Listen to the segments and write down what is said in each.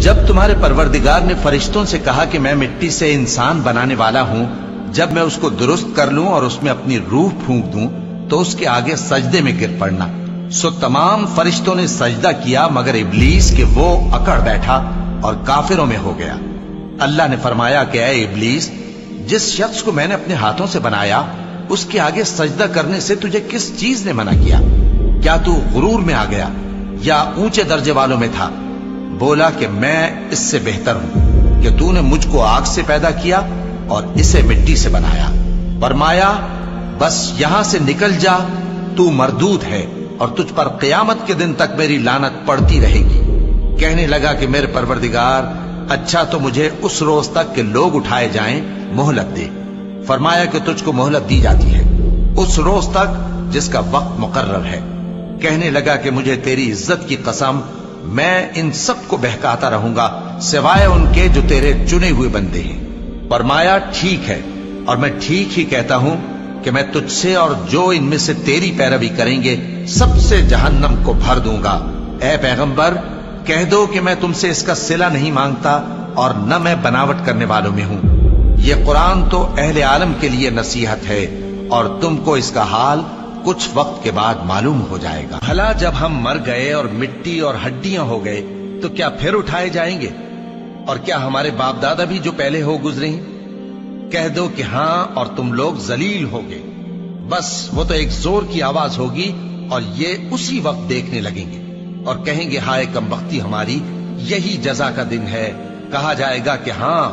جب تمہارے پروردگار نے فرشتوں سے کہا کہ میں مٹی سے انسان بنانے والا ہوں، جب میں اس کو درست کر لوں اور اس میں اپنی روح پھونک دوں تو اس کے آگے سجدے میں گر پڑنا۔ سو تمام فرشتوں نے سجدہ کیا مگر ابلیس کہ وہ اکڑ بیٹھا اور کافروں میں ہو گیا۔ اللہ نے فرمایا کہ اے ابلیس، جس شخص کو میں نے اپنے ہاتھوں سے بنایا اس کے آگے سجدہ کرنے سے تجھے کس چیز نے منع کیا؟ کیا تو غرور میں آ گیا یا اونچے درجے والوں میں تھا؟ بولا کہ میں اس سے بہتر ہوں کہ تو نے مجھ کو آگ سے پیدا کیا اور اسے مٹی سے بنایا۔ فرمایا بس یہاں سے نکل جا، تو مردود ہے اور تجھ پر قیامت کے دن تک میری لعنت پڑتی رہے گی۔ کہنے لگا کہ میرے پروردگار، اچھا تو مجھے اس روز تک کہ لوگ اٹھائے جائیں مہلت دے۔ فرمایا کہ تجھ کو مہلت دی جاتی ہے اس روز تک جس کا وقت مقرر ہے۔ کہنے لگا کہ مجھے تیری عزت کی قسم، میں ان سب کو بہکاتا رہوں گا سوائے ان کے جو تیرے چنے ہوئے بندے ہیں۔ فرمایا ٹھیک ہے، اور میں ٹھیک ہی کہتا ہوں کہ میں تجھ سے اور جو ان میں سے تیری پیروی کریں گے سب سے جہنم کو بھر دوں گا۔ اے پیغمبر، کہہ دو کہ میں تم سے اس کا صلہ نہیں مانگتا اور نہ میں بناوٹ کرنے والوں میں ہوں۔ یہ قرآن تو اہل عالم کے لیے نصیحت ہے اور تم کو اس کا حال کچھ وقت کے بعد معلوم ہو جائے گا۔ بھلا جب ہم مر گئے اور مٹی اور ہڈیاں ہو گئے تو کیا پھر اٹھائے جائیں گے؟ اور کیا ہمارے باپ دادا بھی جو پہلے ہو گزرے ہیں؟ کہہ دو کہ ہاں، اور تم لوگ ذلیل ہوگے۔ بس وہ تو ایک زور کی آواز ہوگی اور یہ اسی وقت دیکھنے لگیں گے اور کہیں گے ہائے کمبختی ہماری، یہی جزا کا دن ہے۔ کہا جائے گا کہ ہاں،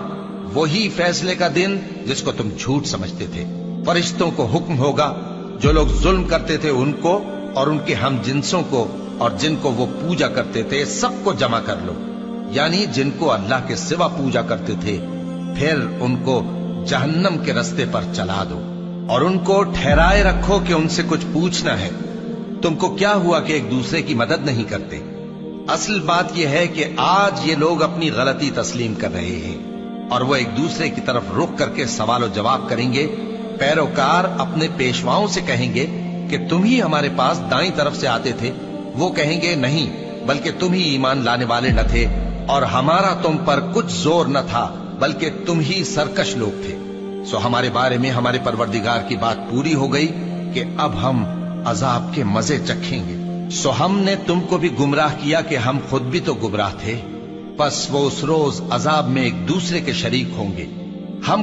وہی فیصلے کا دن جس کو تم جھوٹ سمجھتے تھے۔ فرشتوں کو حکم ہوگا جو لوگ ظلم کرتے تھے ان کو اور ان کے ہم جنسوں کو اور جن کو وہ پوجا کرتے تھے سب کو جمع کر لو، یعنی جن کو اللہ کے سوا پوجا کرتے تھے، پھر ان کو جہنم کے رستے پر چلا دو اور ان کو ٹھہرائے رکھو کہ ان سے کچھ پوچھنا ہے۔ تم کو کیا ہوا کہ ایک دوسرے کی مدد نہیں کرتے؟ اصل بات یہ ہے کہ آج یہ لوگ اپنی غلطی تسلیم کر رہے ہیں اور وہ ایک دوسرے کی طرف رخ کر کے سوال و جواب کریں گے۔ پیروکار اپنے پیشواؤں سے کہیں گے کہ تم ہی ہمارے پاس دائیں طرف سے آتے تھے۔ وہ کہیں گے نہیں، بلکہ تم ہی ایمان لانے والے نہ تھے اور ہمارا تم پر کچھ زور نہ تھا، بلکہ تم ہی سرکش لوگ تھے۔ سو ہمارے بارے میں ہمارے پروردگار کی بات پوری ہو گئی کہ اب ہم عذاب کے مزے چکھیں گے۔ سو ہم نے تم کو بھی گمراہ کیا کہ ہم خود بھی تو گمراہ تھے، پس وہ اس روز عذاب میں ایک دوسرے کے شریک ہوں گے۔ ہم